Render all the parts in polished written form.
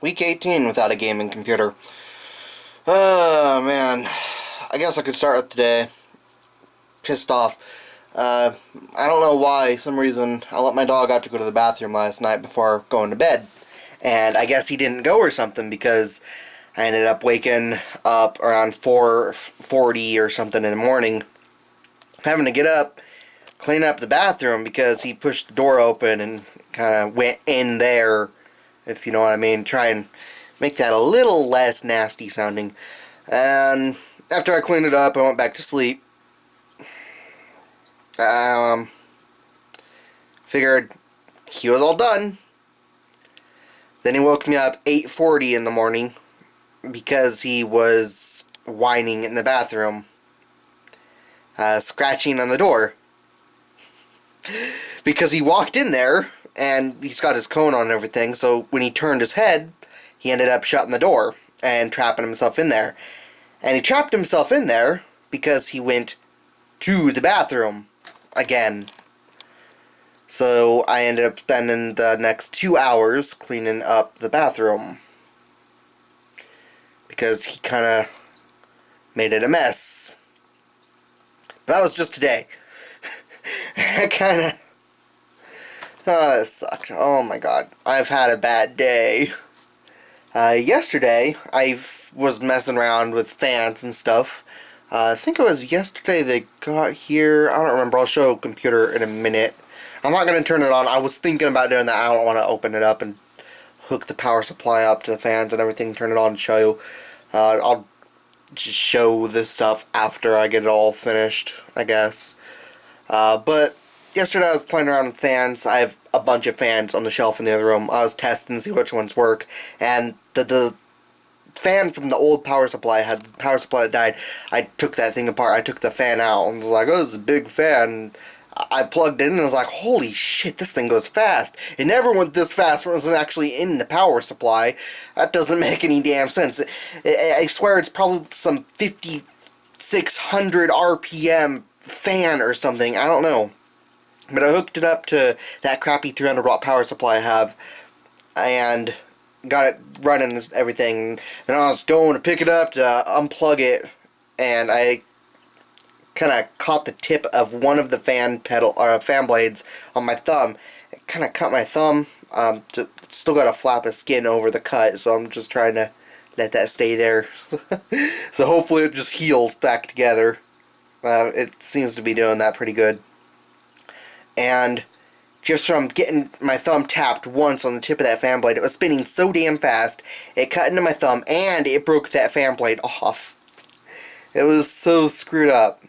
Week 18 without a gaming computer. Oh, man. I guess I could start with today. Pissed off. I don't know why, some reason, I let my dog out to go to the bathroom last night before going to bed. And I guess he didn't go or something because I ended up waking up around 4:40 or something in the morning, having to get up, clean up the bathroom because he pushed the door open and kind of went in there, if you know what I mean. Try and make that a little less nasty sounding. And after I cleaned it up, I went back to sleep. Figured he was all done. Then he woke me up 8:40 in the morning because he was whining in the bathroom, scratching on the door. Because he walked in there and he's got his cone on and everything, so when he turned his head, he ended up shutting the door and trapping himself in there. And he trapped himself in there because he went to the bathroom again. So I ended up spending the next 2 hours cleaning up the bathroom because he kind of made it a mess. But that was just today. I kind of... Oh, this sucked. Oh my god. I've had a bad day. Yesterday, I was messing around with fans and stuff. I think it was yesterday they got here. I don't remember. I'll show a computer in a minute. I'm not going to turn it on. I was thinking about doing that. I don't want to open it up and hook the power supply up to the fans and everything, turn it on and show you. I'll just show this stuff after I get it all finished, I guess. But yesterday I was playing around with fans. I have a bunch of fans on the shelf in the other room. I was testing to see which ones work. And the fan from the old power supply had the power supply that died. I took that thing apart. I took the fan out and was like, oh, this is a big fan. I plugged it in and I was like, holy shit, this thing goes fast. It never went this fast when it wasn't actually in the power supply. That doesn't make any damn sense. I swear it's probably some 5,600 RPM fan or something. I don't know. But I hooked it up to that crappy 300 watt power supply I have and got it running and everything. Then I was going to pick it up to unplug it, and I kind of caught the tip of one of the fan blades on my thumb. It kind of cut my thumb. It's still got a flap of skin over the cut, so I'm just trying to let that stay there. So hopefully it just heals back together. It seems to be doing that pretty good. And just from getting my thumb tapped once on the tip of that fan blade, it was spinning so damn fast, it cut into my thumb and it broke that fan blade off. It was so screwed up.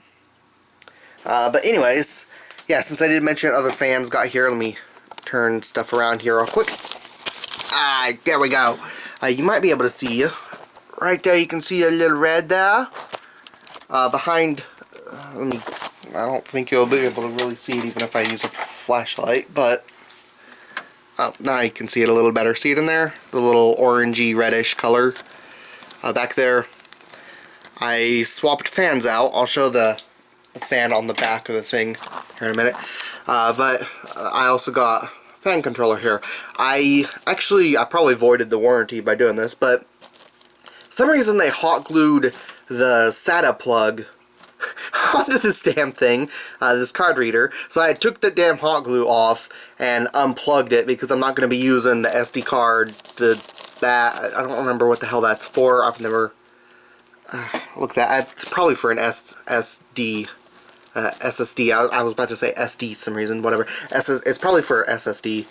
But anyways, yeah, since I did mention other fans got here, let me turn stuff around here real quick. There we go. You might be able to see, right there, you can see a little red there. Behind, I don't think you'll be able to really see it even if I use a flashlight, but now you can see it a little better. See it in there? The little orangey reddish color back there. I swapped fans out. I'll show the fan on the back of the thing here in a minute. But I also got a fan controller here. I probably voided the warranty by doing this, but for some reason they hot glued the SATA plug onto this damn thing, this card reader. So I took the damn hot glue off and unplugged it because I'm not going to be using the SD card, I don't remember what the hell that's for. I've never looked at that. It's probably for an SSD. I was about to say SD for some reason, whatever. It's probably for SSD.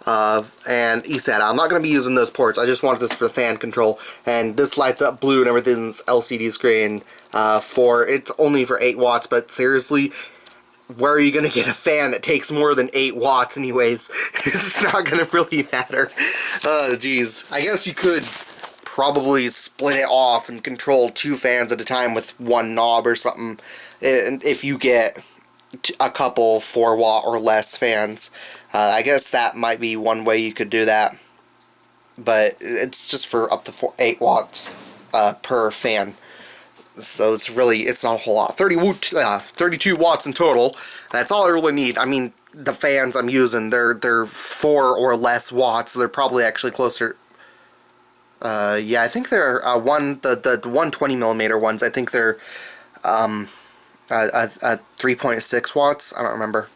And eSATA. I'm not going to be using those ports. I just wanted this for the fan control. And this lights up blue and everything's LCD screen. It's only for 8 watts, but seriously, where are you going to get a fan that takes more than 8 watts anyways? It's not going to really matter. Geez. I guess you could probably split it off and control 2 fans at a time with one knob or something. If you get a couple 4 watt or less fans. I guess that might be one way you could do that. But it's just for up to 8 watts per fan. So it's not a whole lot. 32 watts in total. That's all I really need. I mean, the fans I'm using, they're 4 or less watts. They're probably actually closer. Yeah, I think they're the 120mm ones. I think they're 3.6 watts. I don't remember.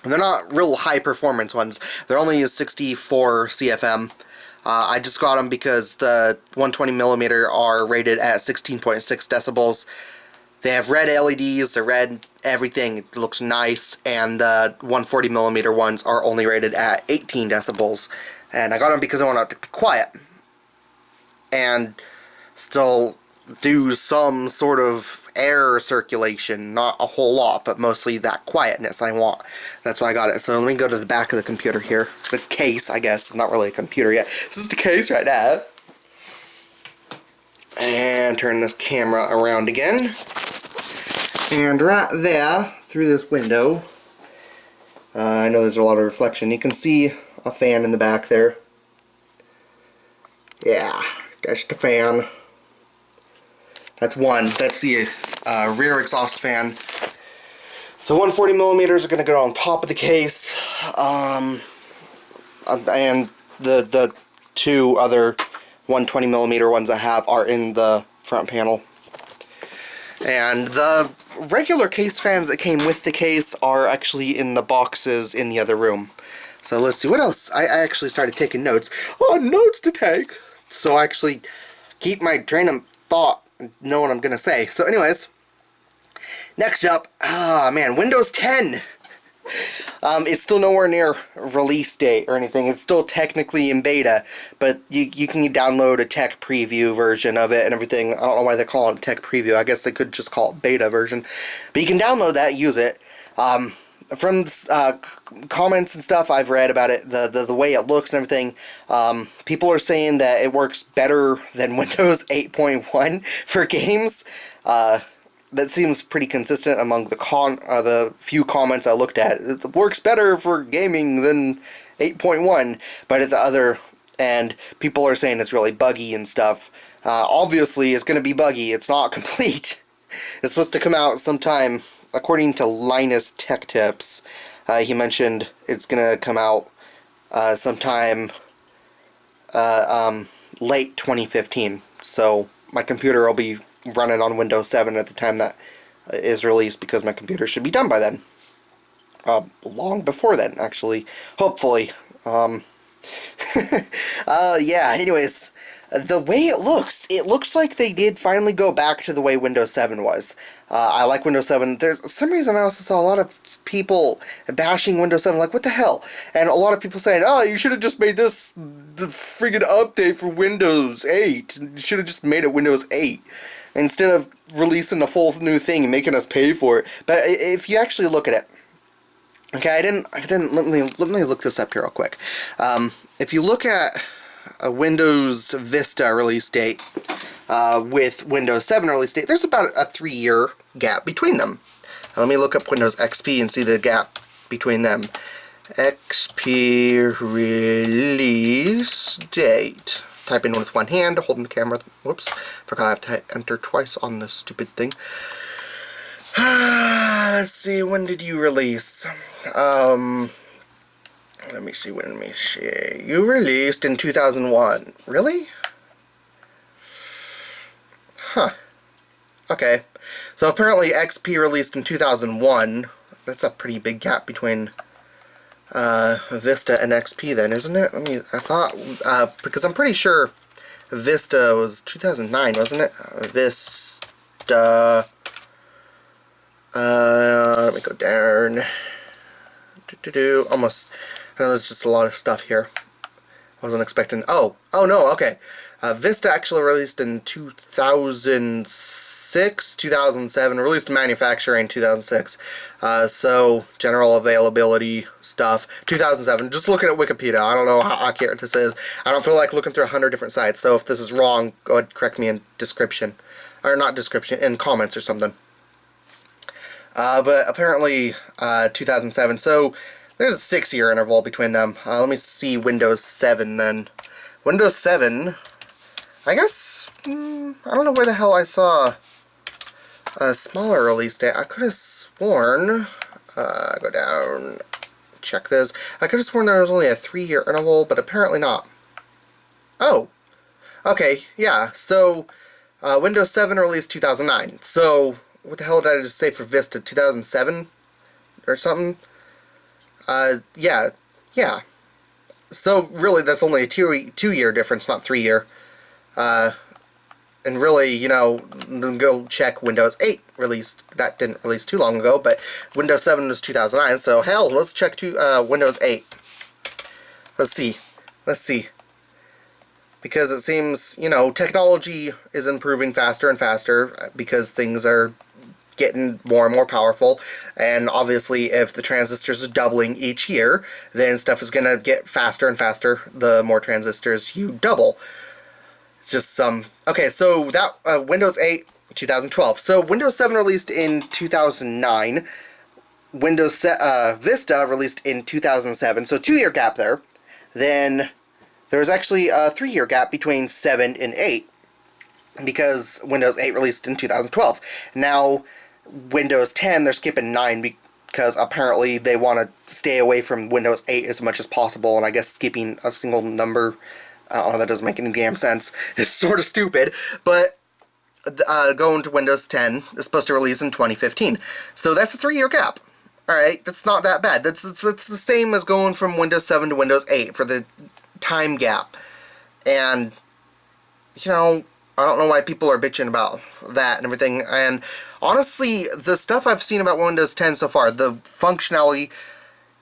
And they're not real high performance ones. They're only 64 CFM. I just got them because the 120mm are rated at 16.6 decibels. They have red LEDs, they're red everything, it looks nice, and the 140mm ones are only rated at 18 decibels. And I got them because I want it to be quiet and still do some sort of air circulation, not a whole lot, but mostly that quietness I want. That's why I got it. So let me go to the back of the computer here. The case, I guess. It's not really a computer yet. This is the case right now. And turn this camera around again. And right there, through this window, I know there's a lot of reflection. You can see a fan in the back there. Yeah, that's the fan. That's one. That's the rear exhaust fan. The 140mm are going to go on top of the case, and the two other 120mm ones I have are in the front panel. And the regular case fans that came with the case are actually in the boxes in the other room. So let's see what else. I actually started taking notes. Oh, notes to take! So I actually keep my train of thought, know what I'm gonna say. So anyways, next up, man, Windows 10. It's still nowhere near release date or anything. It's still technically in beta, but you can download a tech preview version of it and everything. I don't know why they call it tech preview. I guess they could just call it beta version. But you can download that, use it. From comments and stuff I've read about it, the way it looks and everything, people are saying that it works better than Windows 8.1 for games. That seems pretty consistent among the few comments I looked at. It works better for gaming than 8.1, but at the other end, people are saying it's really buggy and stuff. Obviously, it's going to be buggy. It's not complete. It's supposed to come out sometime, according to Linus Tech Tips. He mentioned it's going to come out sometime late 2015. So my computer will be running on Windows 7 at the time that is released, because my computer should be done by then. Long before then, actually. Hopefully. Yeah, anyways, the way it looks like they did finally go back to the way Windows 7 was. I like Windows 7. There's some reason I also saw a lot of people bashing Windows 7, like, what the hell? And a lot of people saying, oh, you should have just made this the friggin' update for Windows 8. You should have just made it Windows 8. Instead of releasing a full new thing and making us pay for it. But if you actually look at it, okay, I didn't let me look this up here real quick. If you look at a Windows Vista release date with Windows 7 release date, there's about a 3-year gap between them. Now, let me look up Windows XP and see the gap between them. XP release date. Type in with one hand, holding the camera. Whoops, forgot I have to enter twice on this stupid thing. Let's see, when did you release? Let me see. You released in 2001. Really? Huh. Okay. So apparently XP released in 2001. That's a pretty big gap between Vista and XP then, isn't it? I thought, because I'm pretty sure Vista was 2009, wasn't it? Vista, let me go down, almost, I know there's just a lot of stuff here. I wasn't expecting, oh no, okay. Vista actually released in 2006, 2007, released in manufacturing in 2006. So, general availability stuff, 2007. Just looking at Wikipedia, I don't know how accurate this is. I don't feel like looking through 100 different sites, so if this is wrong, go ahead and correct me in description. Or not description, in comments or something. But apparently, 2007, so there's a 6-year interval between them. Let me see Windows 7 then. Windows 7... I guess, I don't know where the hell I saw a smaller release date. I could have sworn, go down, check this. I could have sworn there was only a 3-year interval, but apparently not. Oh, Okay, yeah, so Windows 7 released 2009. So, what the hell did I just say for Vista? 2007 or something? Yeah, yeah. So, really, that's only a two-year difference, not 3-year. And really, you know, go check Windows 8 released. That didn't release too long ago, but Windows 7 was 2009, so hell, let's check Windows 8. Let's see. Let's see. Because it seems, you know, technology is improving faster and faster because things are getting more and more powerful, and obviously if the transistors are doubling each year, then stuff is going to get faster and faster the more transistors you double. It's just some... Okay, so that Windows 8, 2012. So Windows 7 released in 2009. Windows Vista released in 2007. So 2-year gap there. Then there was actually a 3-year gap between 7 and 8 because Windows 8 released in 2012. Now Windows 10, they're skipping 9 because apparently they want to stay away from Windows 8 as much as possible, and I guess skipping a single number, I don't know, that doesn't make any damn sense. It's sort of stupid, but going to Windows 10 is supposed to release in 2015. So that's a 3-year gap. Alright, that's not that bad. That's the same as going from Windows 7 to Windows 8 for the time gap. And, you know, I don't know why people are bitching about that and everything. And honestly, the stuff I've seen about Windows 10 so far, the functionality,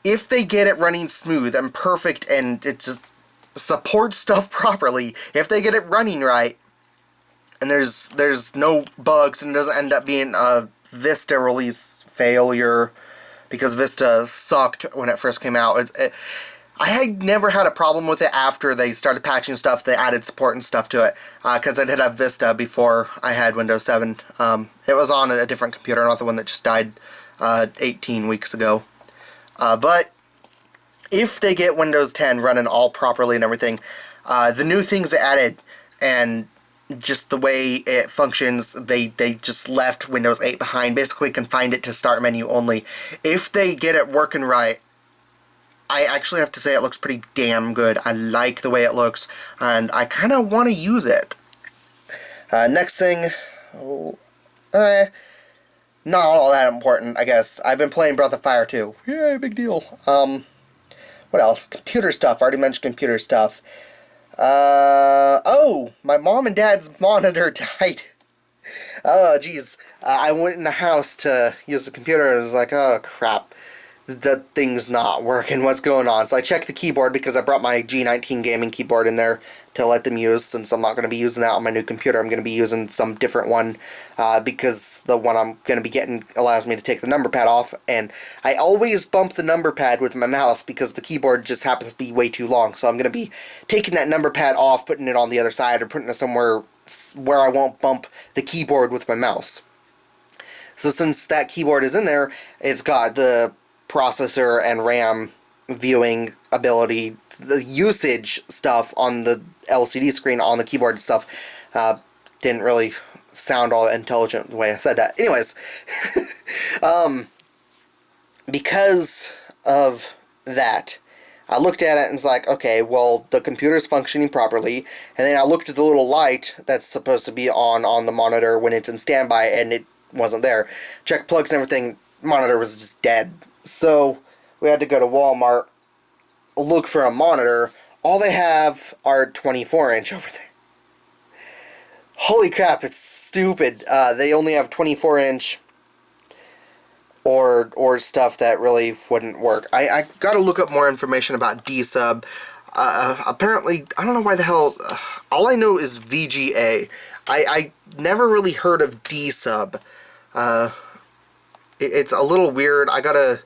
if they get it running smooth and perfect and it just supports stuff properly, if they get it running right, and there's no bugs and it doesn't end up being a Vista release failure, because Vista sucked when it first came out. I had never had a problem with it after they started patching stuff. They added support and stuff to it, because I did have Vista before I had Windows 7. It was on a different computer, not the one that just died 18 weeks ago. But if they get Windows 10 running all properly and everything, the new things they added and just the way it functions, they just left Windows 8 behind, basically confined it to start menu only. If they get it working right, I actually have to say it looks pretty damn good. I like the way it looks, and I kind of want to use it. Next thing, not all that important, I guess. I've been playing Breath of Fire 2. Yay, big deal. What else? Computer stuff. I already mentioned computer stuff. Oh, my mom and dad's monitor died. Oh, jeez. I went in the house to use the computer and I was like, oh, crap. The thing's not working. What's going on? So I checked the keyboard because I brought my G19 gaming keyboard in there to let them use, since I'm not going to be using that on my new computer. I'm going to be using some different one because the one I'm going to be getting allows me to take the number pad off, and I always bump the number pad with my mouse because the keyboard just happens to be way too long. So I'm going to be taking that number pad off, putting it on the other side, or putting it somewhere where I won't bump the keyboard with my mouse. So since that keyboard is in there, it's got the processor and RAM viewing ability, the usage stuff on the LCD screen on the keyboard and stuff didn't really sound all intelligent the way I said that. Anyways, because of that, I looked at it and was like, okay, well, the computer's functioning properly, and then I looked at the little light that's supposed to be on the monitor when it's in standby, and it wasn't there. Checked plugs and everything, monitor was just dead. So we had to go to Walmart, look for a monitor. All they have are 24-inch over there. Holy crap, it's stupid. They only have 24-inch or stuff that really wouldn't work. I got to look up more information about D-Sub. Apparently, I don't know why the hell. All I know is VGA. I never really heard of D-Sub. It's a little weird. I gotta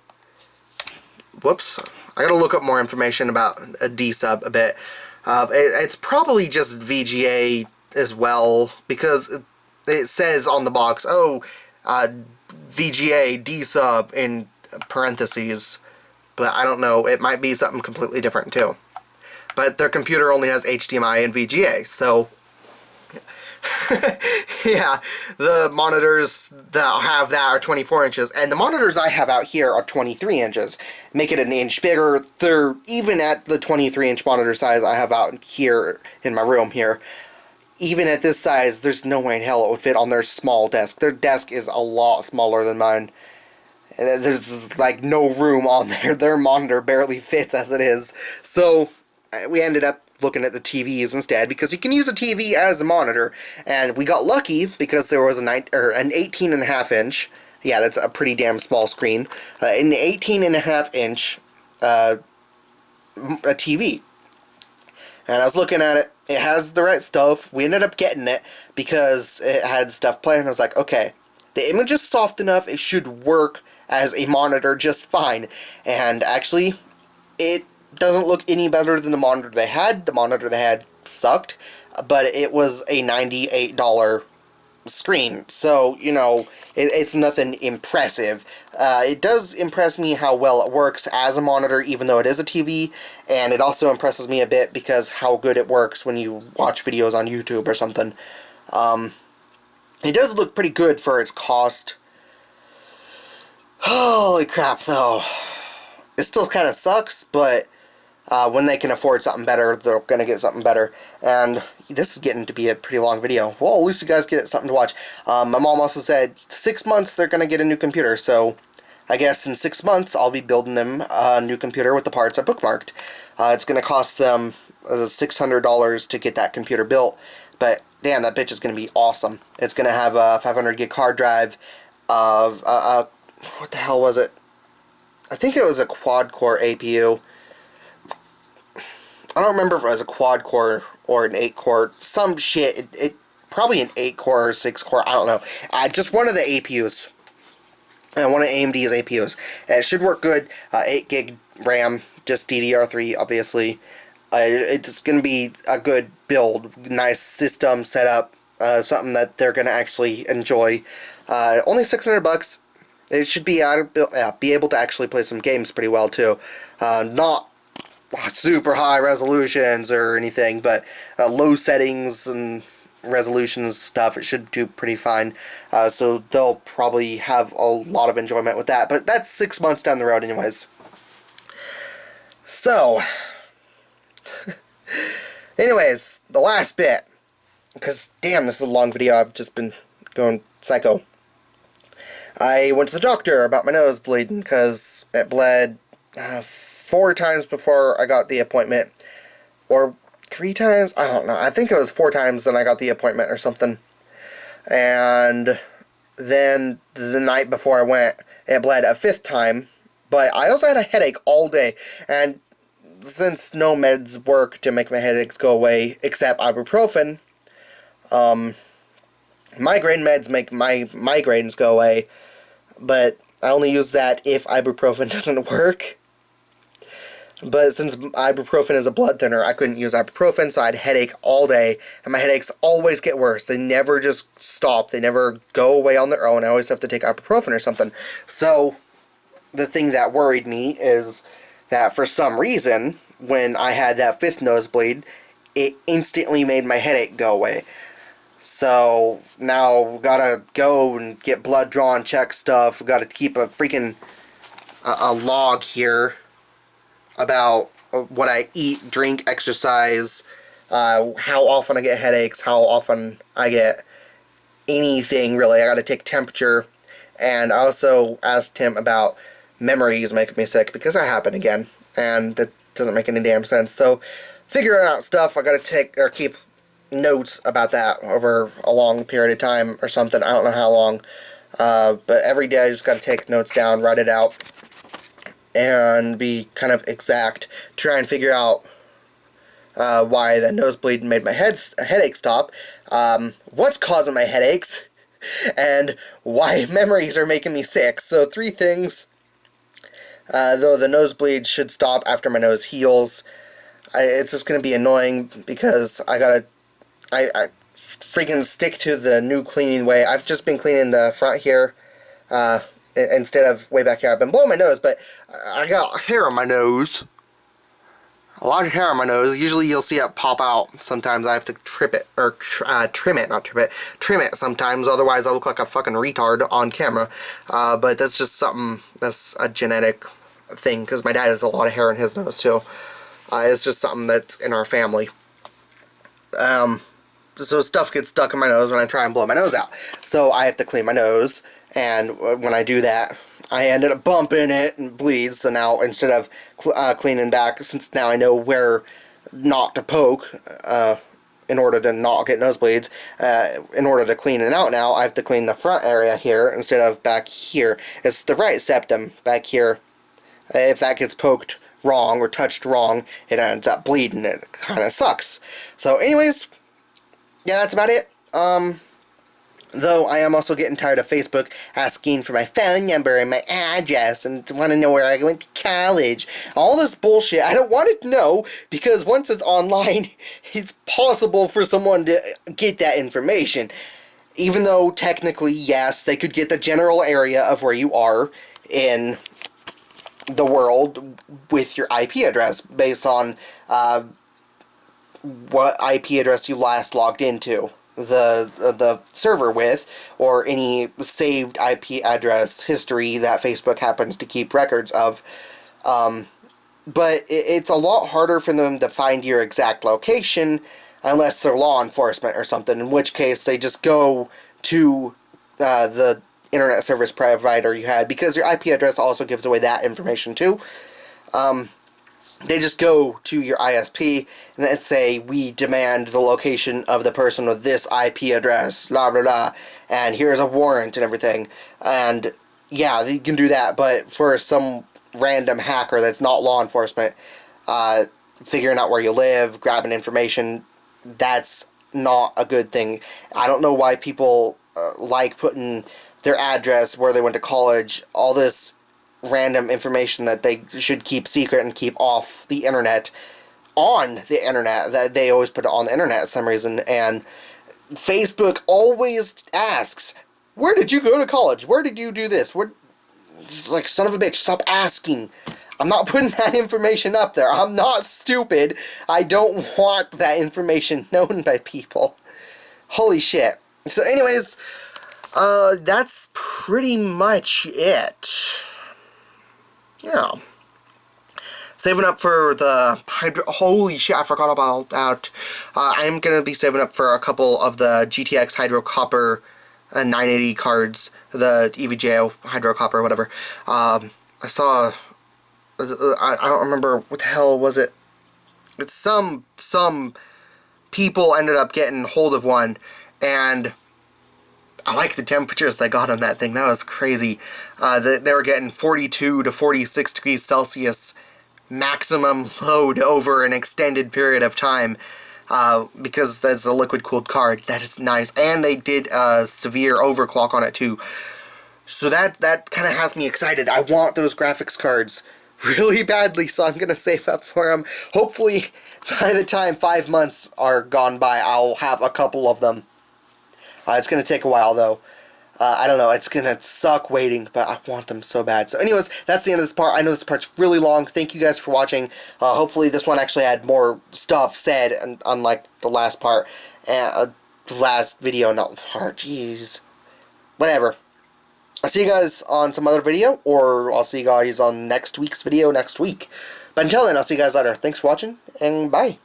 look up more information about a D-Sub a bit. It's probably just VGA as well, because it says on the box, oh, VGA D-Sub in parentheses, but I don't know, it might be something completely different too. But their computer only has HDMI and VGA, so yeah, the monitors that have that are 24 inches, and the monitors I have out here are 23 inches. Make it an inch bigger. They're even at the 23-inch monitor size I have out here in my room here. even at this size, there's no way in hell it would fit on their small desk. Their desk is a lot smaller than mine. And there's like no room on there. Their monitor barely fits as it is. So we ended up looking at the TVs instead, because you can use a TV as a monitor. And we got lucky because there was an 18.5 inch. Yeah, that's a pretty damn small screen. An 18.5 inch a TV. And I was looking at it. It has the right stuff. We ended up getting it because it had stuff playing. I was like, okay, the image is soft enough. It should work as a monitor just fine. And actually, it doesn't look any better than the monitor they had. The monitor they had sucked, but it was a $98 screen, so, you know, it's nothing impressive. It does impress me how well it works as a monitor, even though it is a TV, and it also impresses me a bit because how good it works when you watch videos on YouTube or something. It does look pretty good for its cost. Holy crap, though. It still kind of sucks, but when they can afford something better, they're going to get something better. And this is getting to be a pretty long video. Well, at least you guys get something to watch. My mom also said 6 months they're going to get a new computer. So I guess in 6 months I'll be building them a new computer with the parts I bookmarked. It's going to cost them $600 to get that computer built. But damn, that bitch is going to be awesome. It's going to have a 500 gig hard drive of, what the hell was it? I think it was a quad-core APU. I don't remember if it was a quad-core or an 8-core. Some shit. It probably an 8-core or 6-core. I don't know. Just one of the APUs. One of AMD's APUs. It should work good. 8 gig RAM. Just DDR3, obviously. It's going to be a good build. Nice system setup. Something that they're going to actually enjoy. Only $600. It should be able to actually play some games pretty well, too. Not super high resolutions or anything, but low settings and resolutions stuff, it should do pretty fine. So they'll probably have a lot of enjoyment with that, but that's 6 months down the road anyways. So, anyways, the last bit, because damn, this is a long video, I've just been going psycho. I went to the doctor about my nose bleeding because it bled 4 times before I got the appointment, or 3 times, I don't know, I think it was 4 times then I got the appointment or something, and then the night before I went, it bled a 5th time, but I also had a headache all day, and since no meds work to make my headaches go away, except ibuprofen, migraine meds make my migraines go away, but I only use that if ibuprofen doesn't work. But since ibuprofen is a blood thinner, I couldn't use ibuprofen, so I had headache all day, and my headaches always get worse. They never just stop. They never go away on their own. I always have to take ibuprofen or something. So, the thing that worried me is that for some reason, when I had that 5th nosebleed, it instantly made my headache go away. So, now, gotta go and get blood drawn, check stuff, gotta keep a freaking a log here about what I eat, drink, exercise, how often I get headaches, how often I get anything, really. I gotta take temperature, and I also asked him about memories making me sick, because that happened again, and that doesn't make any damn sense. So, figuring out stuff, I gotta take, or keep notes about that over a long period of time, or something. I don't know how long, but every day I just gotta take notes down, write it out, and be kind of exact, try and figure out why the nosebleed made my headache stop, what's causing my headaches, and why memories are making me sick. So 3 things. Though the nosebleed should stop after my nose heals. It's just going to be annoying because I freaking stick to the new cleaning way. I've just been cleaning the front here, instead of way back here. I've been blowing my nose, but I got hair on my nose. A lot of hair on my nose. Usually you'll see it pop out. Sometimes I have to trim it sometimes. Otherwise I look like a fucking retard on camera. But that's just something, that's a genetic thing, because my dad has a lot of hair in his nose too. It's just something that's in our family. so stuff gets stuck in my nose when I try and blow my nose out. So I have to clean my nose, and when I do that, I ended up bumping it and bleeds. So now instead of cleaning back, since now I know where not to poke in order to not get nosebleeds, in order to clean it out now, I have to clean the front area here instead of back here. It's the right septum back here. If that gets poked wrong or touched wrong, it ends up bleeding. It kind of sucks. So anyways, yeah, that's about it. Though I am also getting tired of Facebook asking for my phone number and my address and want to know where I went to college. All this bullshit, I don't want to know, because once it's online, it's possible for someone to get that information. Even though technically, yes, they could get the general area of where you are in the world with your IP address based on what IP address you last logged into the server with, or any saved IP address history that Facebook happens to keep records of. But it's a lot harder for them to find your exact location unless they're law enforcement or something, in which case they just go to the internet service provider you had, because your IP address also gives away that information too. They just go to your ISP and then say, we demand the location of the person with this IP address, blah blah blah, and here's a warrant and everything. And yeah, you can do that, but for some random hacker that's not law enforcement, figuring out where you live, grabbing information, that's not a good thing. I don't know why people like putting their address, where they went to college, all this random information that they should keep secret and keep off the internet, on the internet. That they always put it on the internet for some reason. And Facebook always asks, where did you go to college? Where did you do this? It's like, son of a bitch, stop asking. I'm not putting that information up there. I'm not stupid. I don't want that information known by people. Holy shit. So anyways, that's pretty much it. Yeah. Saving up for the hydro... Holy shit, I forgot about that. I'm going to be saving up for a couple of the GTX Hydro Copper 980 cards. The EVGA Hydro Copper, whatever. I saw... I don't remember what the hell was it. It's some people ended up getting hold of one, and I like the temperatures they got on that thing. That was crazy. They were getting 42 to 46 degrees Celsius maximum load over an extended period of time, because that's a liquid-cooled card. That is nice. And they did severe overclock on it too. So that kind of has me excited. I want those graphics cards really badly, so I'm going to save up for them. Hopefully, by the time 5 months are gone by, I'll have a couple of them. It's going to take a while, though. I don't know, it's going to suck waiting, but I want them so bad. So anyways, that's the end of this part. I know this part's really long. Thank you guys for watching. Hopefully this one actually had more stuff said, unlike the last part. Last video, not part, jeez. Whatever. I'll see you guys on some other video, or I'll see you guys on next week's video next week. But until then, I'll see you guys later. Thanks for watching, and bye.